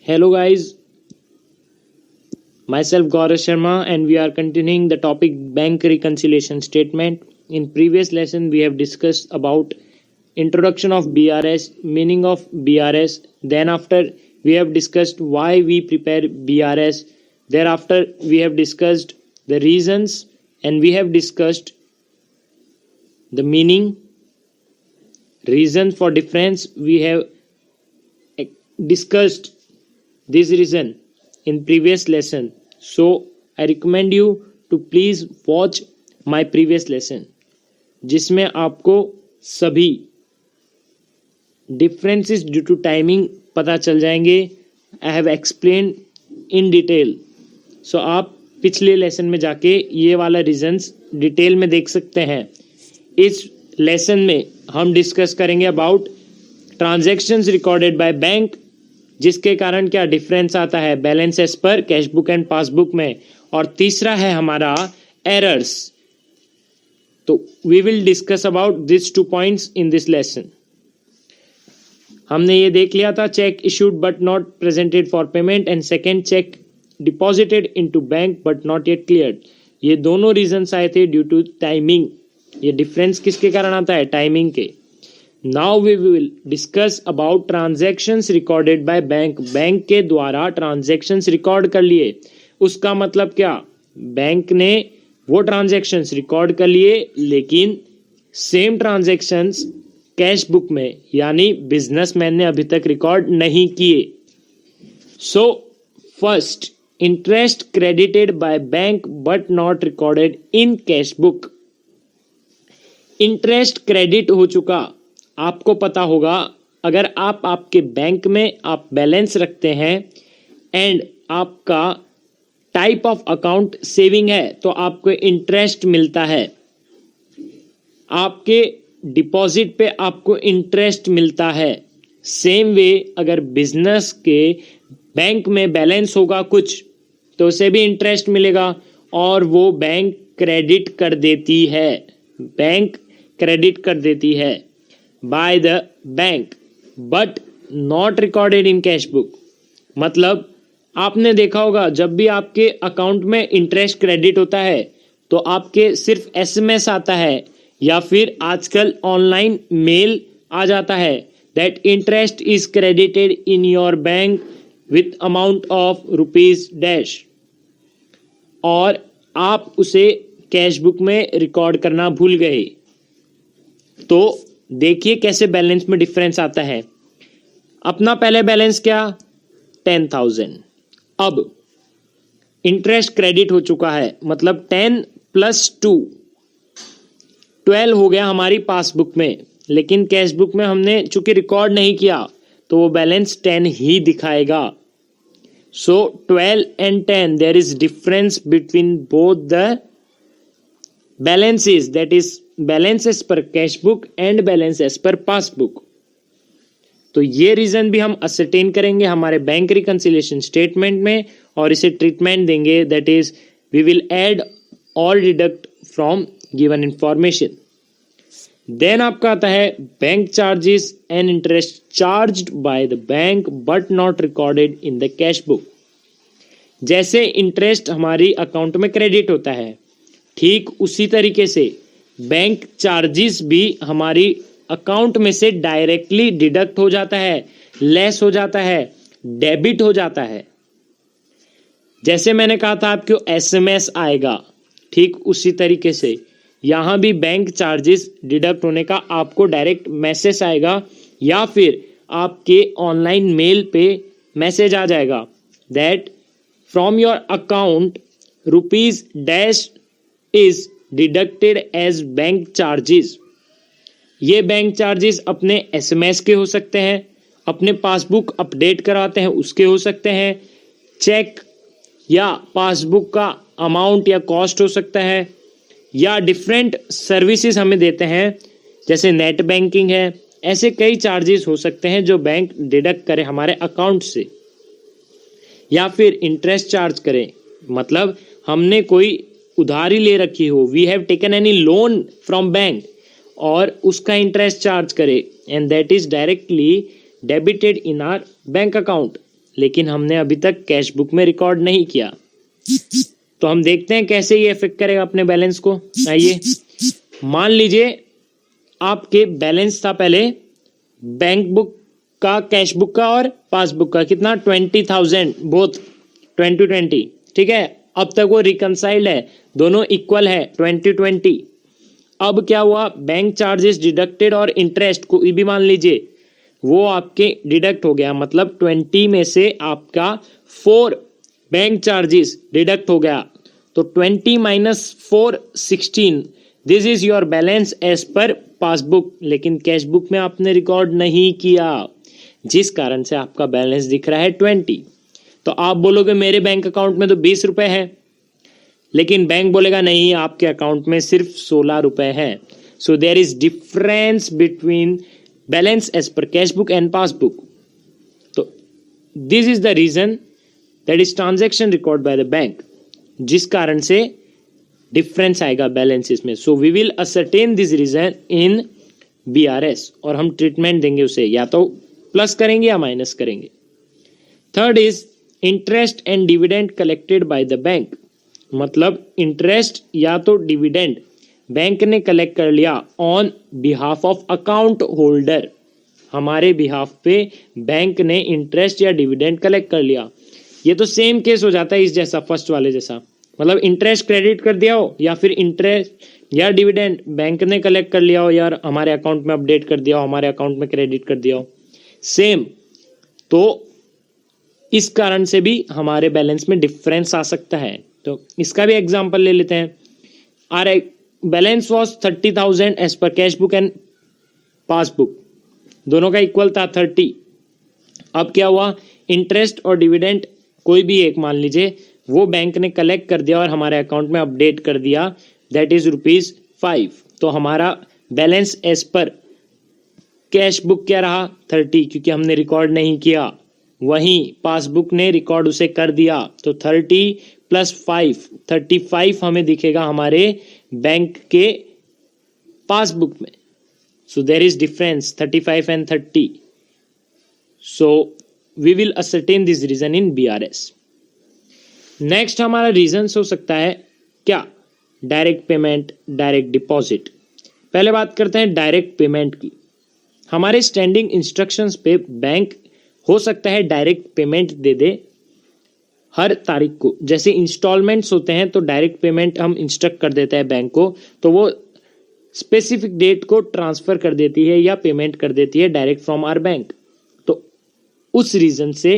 Hello guys, myself Gaurav Sharma and we are continuing the topic bank reconciliation statement. In previous lesson we have discussed about introduction of BRS, meaning of BRS. Then after we have discussed why we prepare BRS. Thereafter we have discussed the reasons and we have discussed the meaning, reason for difference. We have discussed this reason in previous lesson. So I recommend you to please watch my previous lesson जिसमें आपको सभी differences due to timing पता चल जाएंगे. I have explained in detail. So आप पिछले lesson में जाके ये वाला रीजंस डिटेल में देख सकते हैं. इस लेसन में हम डिस्कस करेंगे about transactions recorded by bank, जिसके कारण क्या डिफरेंस आता है balance as per cash book and passbook में. और तीसरा है हमारा एरर्स. तो we will discuss about this 2 points in this lesson. हमने ये देख लिया था cheque issued but not presented for payment and second cheque deposited into bank but not yet cleared. ये दोनों रीजंस आए थे ड्यू टू टाइमिंग. ये डिफरेंस किसके कारण आता है? टाइमिंग के. Now we will discuss about transactions recorded by bank. Bank के द्वारा ट्रांजैक्शंस रिकॉर्ड कर लिए. उसका मतलब क्या? बैंक ने वो ट्रांजैक्शंस रिकॉर्ड कर लिए लेकिन सेम ट्रांजैक्शंस कैश बुक में यानी बिजनेसमैन ने अभी तक रिकॉर्ड नहीं किए. So first, interest credited by bank but not recorded in cash book. Interest credit हो चुका. आपको पता होगा अगर आप आपके बैंक में आप बैलेंस रखते हैं एंड आपका टाइप ऑफ अकाउंट सेविंग है तो आपको इंटरेस्ट मिलता है. आपके डिपॉजिट पे आपको इंटरेस्ट मिलता है. सेम वे अगर बिजनेस के बैंक में बैलेंस होगा कुछ तो उसे भी इंटरेस्ट मिलेगा और वो बैंक क्रेडिट कर देती है. बैंक क्रेडिट कर देती है bye the bank but not recorded in cash book. मतलब आपने देखा होगा जब भी आपके अकाउंट में इंटरेस्ट क्रेडिट होता है तो आपके सिर्फ एसएमएस आता है या फिर आजकल ऑनलाइन मेल आ जाता है that interest is credited in your bank with amount of rupees dash, और आप उसे कैश बुक में रिकॉर्ड करना भूल गए. तो देखिए कैसे बैलेंस में डिफरेंस आता है. अपना पहले बैलेंस क्या? 10,000. अब इंटरेस्ट क्रेडिट हो चुका है मतलब 10 + 2 12 हो गया हमारी पासबुक में. लेकिन कैश बुक में हमने चूंकि रिकॉर्ड नहीं किया तो वो बैलेंस 10 ही दिखाएगा. So 12 and 10 there is difference between both the balances, that is balance as per cash book and balance as per passbook. तो ये रीजन भी हम असरटेन करेंगे हमारे बैंक रिकंसिलिएशन स्टेटमेंट में और इसे ट्रीटमेंट देंगे. That is we will add all deduct from given information. Then आपका आता है bank charges and interest charged by the bank but not recorded in the cash book. जैसे इंटरेस्ट हमारी account में क्रेडिट होता है ठीक उसी तरीके से बैंक चार्जेस भी हमारी अकाउंट में से डायरेक्टली डिडक्ट हो जाता है, लेस हो जाता है, डेबिट हो जाता है. जैसे मैंने कहा था आपको एसएमएस आएगा ठीक उसी तरीके से यहां भी बैंक चार्जेस डिडक्ट होने का आपको डायरेक्ट मैसेज आएगा या फिर आपके ऑनलाइन मेल पे मैसेज आ जाएगा that from your account rupees dash is deducted as bank charges. ये बैंक चार्जेस अपने एसएमएस के हो सकते हैं, अपने पासबुक अपडेट कराते हैं उसके हो सकते हैं, चेक या पासबुक का अमाउंट या कॉस्ट हो सकता है, या डिफरेंट सर्विसेज हमें देते हैं जैसे नेट बैंकिंग है. ऐसे कई चार्जेस हो सकते हैं जो बैंक डिडक्ट करे हमारे अकाउंट से, या फिर इंटरेस्ट चार्ज करें. मतलब हमने कोई उधारी ले रखी हो, we have taken any loan from bank और उसका इंटरेस्ट चार्ज करे and that is directly debited in our bank account. लेकिन हमने अभी तक कैश बुक में रिकॉर्ड नहीं किया। तो हम देखते हैं कैसे ये इफेक्ट करेगा अपने बैलेंस को। आइए, मान लीजिए आपके बैलेंस था पहले बैंक बुक का, कैश बुक का और पासबुक का, कितना 20,000 बोथ 2020, ठीक है। अब तक वो रिकनसाइल्ड है, दोनों इक्वल है 2020। अब क्या हुआ, बैंक चार्जेस डिडक्टेड और इंटरेस्ट कोई भी मान लीजिए वो आपके डिडक्ट हो गया, मतलब 20 में से आपका 4 बैंक चार्जेस डिडक्ट हो गया, तो 20 minus 4 16, this is your balance as per passbook. लेकिन कैश बुक में आपने रिकॉर्ड नहीं किया, जिस कारण से आपका बैलेंस दिख रहा है 20। तो आप बोलोगे मेरे बैंक अकाउंट में तो 20 रुपए है, लेकिन बैंक बोलेगा नहीं, आपके अकाउंट में सिर्फ 16 रुपए है। So there is difference between balance as per cash book and passbook. तो this is the reason that is transaction record by the bank, जिस कारण से डिफरेंस आएगा बैलेंसेस में। So we will ascertain this reason in BRS, और हम treatment देंगे उसे, या तो प्लस करेंगे या माइनस करेंगे। Third is interest and dividend collected by the bank, मतलब इंटरेस्ट या तो डिविडेंड बैंक ने कलेक्ट कर लिया on behalf of account holder, हमारे बिहाफ पे बैंक ने इंटरेस्ट या डिविडेंड कलेक्ट कर लिया। ये तो सेम केस हो जाता है इस जैसा, फर्स्ट वाले जैसा, मतलब इंटरेस्ट क्रेडिट कर दिया हो या फिर इंटरेस्ट या डिविडेंड बैंक ने कलेक्ट कर लिया हो या हमारे अकाउंट में अपडेट कर दिया हो, हमारे अकाउंट में क्रेडिट कर दिया हो, सेम। तो इस कारण से भी हमारे बैलेंस में डिफरेंस आ सकता है। तो इसका भी एग्जांपल ले लेते हैं। Our balance was 30,000 as per cash book and passbook, दोनों का इक्वल था 30। अब क्या हुआ, इंटरेस्ट और डिविडेंड कोई भी एक मान लीजिए वो बैंक ने कलेक्ट कर दिया और हमारे अकाउंट में अपडेट कर दिया, दैट इज ₹5। तो हमारा balance as per cash book क्या रहा 30, क्योंकि हमने रिकॉर्ड नहीं किया। वहीं पासबुक ने रिकॉर्ड उसे कर दिया, तो 30 + 5 35 हमें दिखेगा हमारे बैंक के पासबुक में। So there is difference 35 and 30। So we will ascertain this reason in BRS. Next हमारा रीजन हो सकता है क्या, डायरेक्ट पेमेंट, डायरेक्ट डिपॉजिट। पहले बात करते हैं डायरेक्ट पेमेंट की। हमारे स्टैंडिंग इंस्ट्रक्शंस पे बैंक हो सकता है डायरेक्ट पेमेंट दे दे हर तारीख को। जैसे इंस्टॉलमेंट्स होते हैं तो डायरेक्ट पेमेंट हम इंस्ट्रक्ट कर देते हैं बैंक को, तो वो स्पेसिफिक डेट को ट्रांसफर कर देती है या पेमेंट कर देती है डायरेक्ट फ्रॉम आवर बैंक। तो उस रीजन से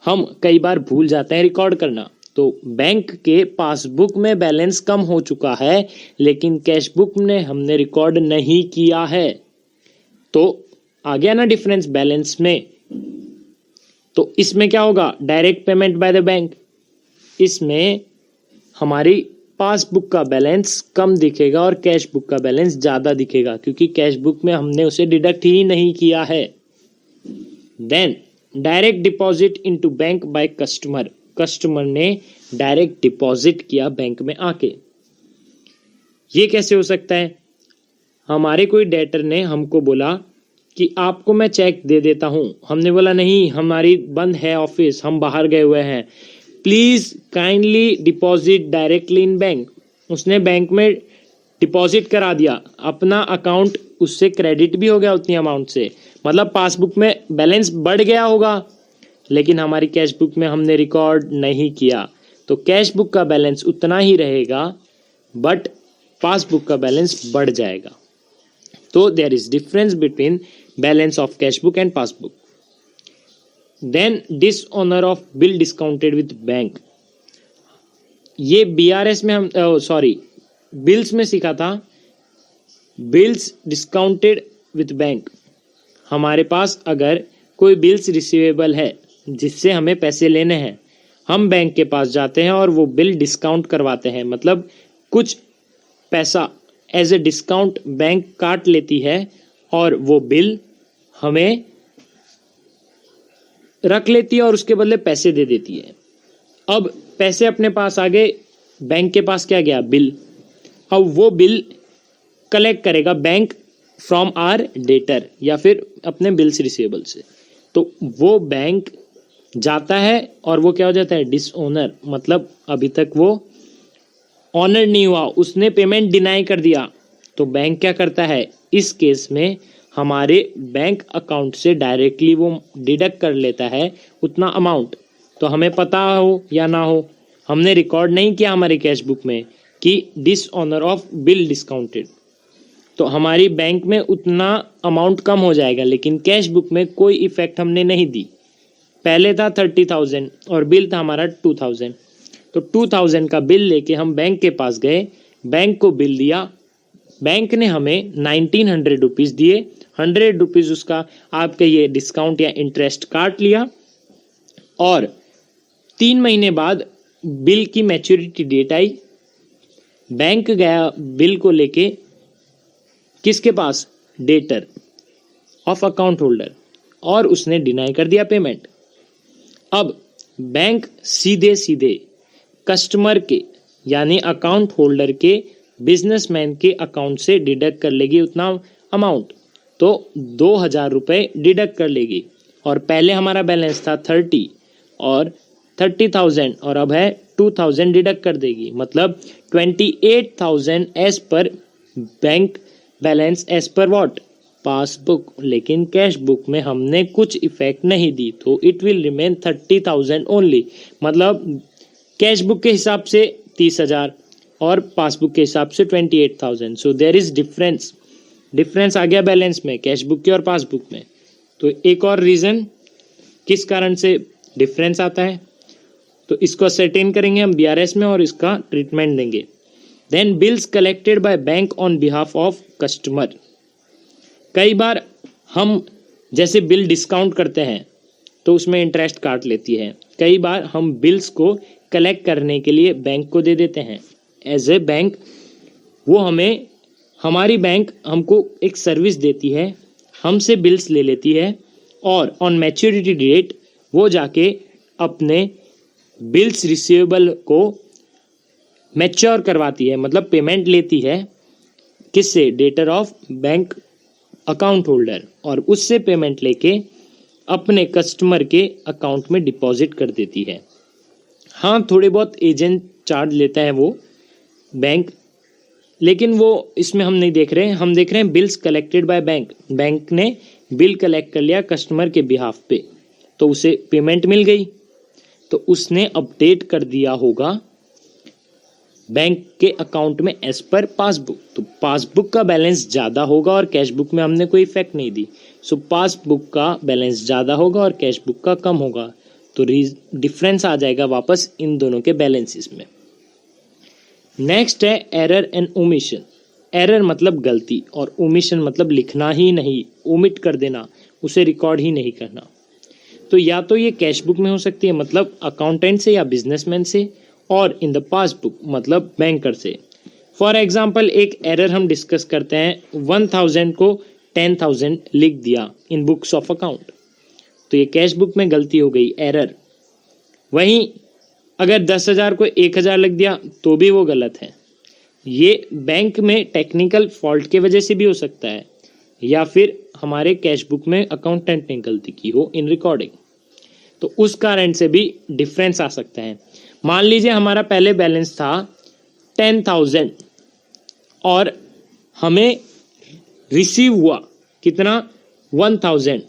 हम कई बार भूल जाते हैं रिकॉर्ड करना। तो बैंक के पासबुक में बैलेंस कम हो चुका है, लेकिन कैश बुक में हमने रिकॉर्ड नहीं किया है। तो आ गया ना डिफरेंस बैलेंस में। तो इसमें क्या होगा, direct payment by the bank, इसमें हमारी पासबुक का बैलेंस कम दिखेगा और कैश बुक का बैलेंस ज़्यादा दिखेगा, क्योंकि कैश बुक में हमने उसे डिडक्ट ही नहीं किया है। Then direct deposit into bank by customer, customer ने डायरेक्ट डिपॉजिट किया बैंक में आके। ये कैसे हो सकता है, हमारे कोई डेटर ने हमको बोला कि आपको मैं चेक दे देता हूं, हमने बोला नहीं, हमारी बंद है ऑफिस, हम बाहर गए हुए हैं, please kindly deposit directly in bank. उसने बैंक में डिपॉजिट करा दिया, अपना अकाउंट उससे क्रेडिट भी हो गया उतनी अमाउंट से, मतलब पासबुक में बैलेंस बढ़ गया होगा, लेकिन हमारी कैश बुक में हमने रिकॉर्ड नहीं किया। तो कैश बुक का बैलेंस उतना ही रहेगा, बट पासबुक का बैलेंस बढ़ जाएगा। तो there is difference between balance of cash book and passbook. Then dishonour of bill discounted with bank, ये बीआरएस में हम बिल्स में सीखा था। बिल्स डिस्काउंटेड विद बैंक, हमारे पास अगर कोई बिल्स रिसीवेबल है जिससे हमें पैसे लेने हैं, हम बैंक के पास जाते हैं और वो बिल डिस्काउंट करवाते हैं, मतलब कुछ पैसा एज ए डिस्काउंट बैंक काट लेती है और वो बिल हमें रख लेती है और उसके बदले पैसे दे देती है। अब पैसे अपने पास आ गए, बैंक के पास क्या गया, बिल। अब वो बिल कलेक्ट करेगा बैंक फ्रॉम आर डेटर या फिर अपने बिल्स रिसीवेबल से। तो वो बैंक जाता है और वो क्या हो जाता है, डिसओनर, मतलब अभी तक वो ऑनर नहीं हुआ, उसने पेमेंट डिनाई कर दिया। तो बैंक क्या करता है, इस केस में हमारे बैंक अकाउंट से डायरेक्टली वो डिडक्ट कर लेता है उतना अमाउंट। तो हमें पता हो या ना हो, हमने रिकॉर्ड नहीं किया हमारे कैश बुक में कि डिसऑनर ऑफ बिल डिस्काउंटेड, तो हमारी बैंक में उतना अमाउंट कम हो जाएगा, लेकिन कैश बुक में कोई इफेक्ट हमने नहीं दी। पहले था 30,000 और बिल था हमारा 2,000, तो 2,000 का बिल लेके हम बैंक के पास गए, बैंक को बिल दिया, बैंक ने हमें 1900 रुपीज़ दिए, 100 रुपीज़ उसका आप कहिए डिस्काउंट या इंटरेस्ट काट लिया, और 3 महीने बाद बिल की मैच्योरिटी डेट आई, बैंक गया बिल को लेके किसके पास, डेटर ऑफ अकाउंट होल्डर, और उसने डिनाई कर दिया पेमेंट। अब बैंक सीधे सीधे कस्टमर के यानी अकाउंट होल्डर के बिजनेसमैन के अकाउंट से डिडक्ट कर लेगी उतना अमाउंट, तो 2,000 रुपये डिडक्ट कर लेगी, और पहले हमारा बैलेंस था 30 और 30,000 और अब है 2,000 डिडक्ट कर देगी, मतलब 28,000 as per bank balance as per what, passbook. लेकिन कैश बुक में हमने कुछ इफेक्ट नहीं दी, तो इट विल रिमेन 30,000 ओनली, मतलब कैश बुक के हिसाब से 30,000 और पासबुक के हिसाब से 28,000। सो देयर इज डिफरेंस आ गया बैलेंस में, कैश बुक के और पासबुक में। तो एक और रीज़न किस कारण से डिफरेंस आता है, तो इसको असरटेन करेंगे हम BRS में और इसका ट्रीटमेंट देंगे। Then bills collected by bank on behalf of customer. कई बार हम जैसे बिल डिस्काउंट करते हैं तो उसमें इंटरेस्ट काट लेती है, कई बार हम बिल्स को कलेक्ट करने के लिए बैंक को दे देते हैं एज ए बैंक, वो हमें, हमारी बैंक हमको एक सर्विस देती है, हमसे बिल्स ले लेती है, और ऑन मैच्योरिटी डेट वो जाके अपने बिल्स रिसीवेबल को मैच्योर करवाती है, मतलब पेमेंट लेती है किससे, debtor of bank account holder, और उससे पेमेंट लेके अपने कस्टमर के अकाउंट में डिपॉजिट कर देती है। हाँ, थोड़े बहुत एजेंट चार्ज लेता है वो बैंक, लेकिन वो इसमें हम नहीं देख रहे हैं, हम देख रहे हैं bills collected by bank. Bank ने बिल कलेक्ट कर लिया कस्टमर के बिहाफ पे, तो उसे पेमेंट मिल गई, तो उसने अपडेट कर दिया होगा बैंक के अकाउंट में एज पर पासबुक, तो पासबुक का बैलेंस ज़्यादा होगा और कैश बुक में हमने कोई इफेक्ट नहीं दी, सो पासबुक का बैलेंस ज़्यादा होगा और कैश बुक का कम होगा, तो डिफरेंस आ जाएगा वापस इन दोनों के बैलेंसेस में। नेक्स्ट है एरर एंड ओमिशन। एरर मतलब गलती और ओमिशन मतलब लिखना ही नहीं, ओमिट कर देना, उसे रिकॉर्ड ही नहीं करना। तो या तो ये कैश बुक में हो सकती है, मतलब अकाउंटेंट से या बिजनेसमैन से, और इन द पासबुक मतलब बैंकर से। फॉर एग्जाम्पल एक एरर हम डिस्कस करते हैं, 1,000 को 10,000 लिख दिया इन बुक्स ऑफ अकाउंट, तो ये कैश बुक में गलती हो गई, एरर। वहीं अगर 10,000 को 1,000 लिख दिया तो भी वो गलत है। ये बैंक में टेक्निकल फॉल्ट के वजह से भी हो सकता है, या फिर हमारे कैश बुक में अकाउंटेंट ने गलती की हो इन रिकॉर्डिंग, तो उस कारण से भी डिफरेंस आ सकता है। मान लीजिए हमारा पहले बैलेंस था 10,000 और हमें रिसीव हुआ कितना, 1,000,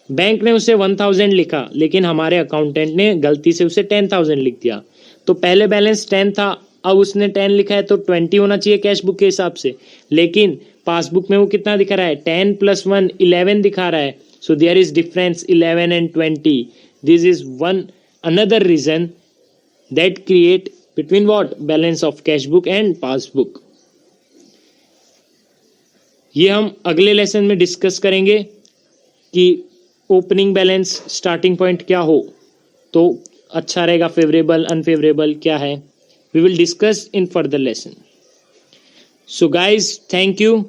बैंक ने उसे 1,000 लिखा, लेकिन हमारे अकाउंटेंट ने गलती से उसे 10,000 लिख दिया, तो पहले बैलेंस 10 था, अब उसने 10 लिखा है तो 20 होना चाहिए कैश बुक के हिसाब से, लेकिन पासबुक में वो कितना दिखा रहा है, 10 + 1 11 दिखा रहा है, so there is difference 11 and 20। This is one another reason that create between what, balance of cash book and passbook. ये हम अगले लेसन में डिस्कस करेंगे कि ओपनिंग बैलेंस स्टार्टिंग पॉइंट क्या हो तो अच्छा रहेगा, फेवरेबल अनफेवरेबल क्या है, we will discuss in further lesson. So guys, thank you.